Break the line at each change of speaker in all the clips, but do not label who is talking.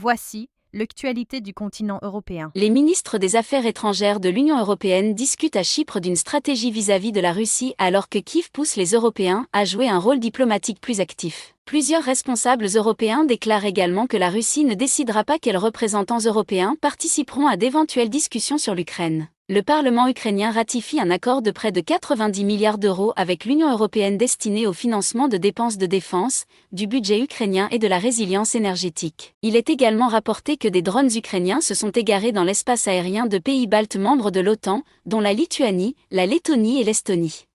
Voici l'actualité du continent européen.
Les ministres des Affaires étrangères de l'Union européenne discutent à Chypre d'une stratégie vis-à-vis de la Russie alors que Kiev pousse les Européens à jouer un rôle diplomatique plus actif. Plusieurs responsables européens déclarent également que la Russie ne décidera pas quels représentants européens participeront à d'éventuelles discussions sur l'Ukraine. Le Parlement ukrainien ratifie un accord de près de 90 milliards d'euros avec l'Union européenne destiné au financement de dépenses de défense, du budget ukrainien et de la résilience énergétique. Il est également rapporté que des drones ukrainiens se sont égarés dans l'espace aérien de pays baltes membres de l'OTAN, dont la Lituanie, la Lettonie et l'Estonie.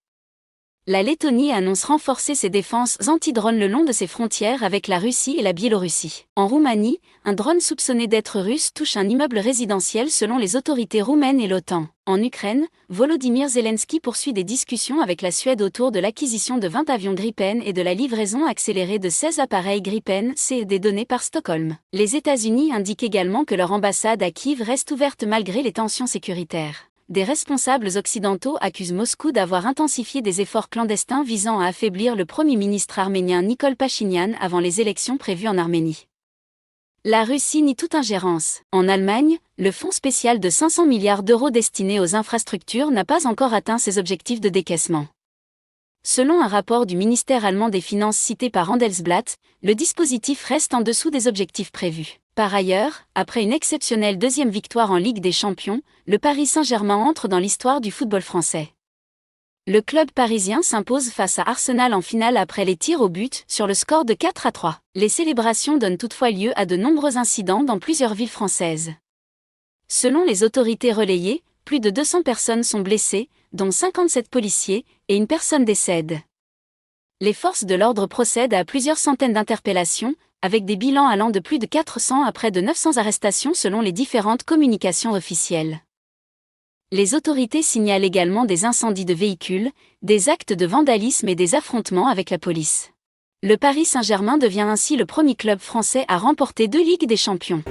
La Lettonie annonce renforcer ses défenses anti-drones le long de ses frontières avec la Russie et la Biélorussie. En Roumanie, un drone soupçonné d'être russe touche un immeuble résidentiel selon les autorités roumaines et l'OTAN. En Ukraine, Volodymyr Zelensky poursuit des discussions avec la Suède autour de l'acquisition de 20 avions Gripen et de la livraison accélérée de 16 appareils Gripen C des données par Stockholm. Les États-Unis indiquent également que leur ambassade à Kiev reste ouverte malgré les tensions sécuritaires. Des responsables occidentaux accusent Moscou d'avoir intensifié des efforts clandestins visant à affaiblir le Premier ministre arménien Nikol Pachinian avant les élections prévues en Arménie. La Russie nie toute ingérence. En Allemagne, le fonds spécial de 500 milliards d'euros destiné aux infrastructures n'a pas encore atteint ses objectifs de décaissement. Selon un rapport du ministère allemand des Finances cité par Handelsblatt, le dispositif reste en dessous des objectifs prévus. Par ailleurs, après une exceptionnelle deuxième victoire en Ligue des Champions, le Paris Saint-Germain entre dans l'histoire du football français. Le club parisien s'impose face à Arsenal en finale après les tirs au but sur le score de 4-3. Les célébrations donnent toutefois lieu à de nombreux incidents dans plusieurs villes françaises. Selon les autorités relayées, plus de 200 personnes sont blessées, dont 57 policiers, et une personne décède. Les forces de l'ordre procèdent à plusieurs centaines d'interpellations, avec des bilans allant de plus de 400 à près de 900 arrestations selon les différentes communications officielles. Les autorités signalent également des incendies de véhicules, des actes de vandalisme et des affrontements avec la police. Le Paris Saint-Germain devient ainsi le premier club français à remporter 2 Ligues des Champions.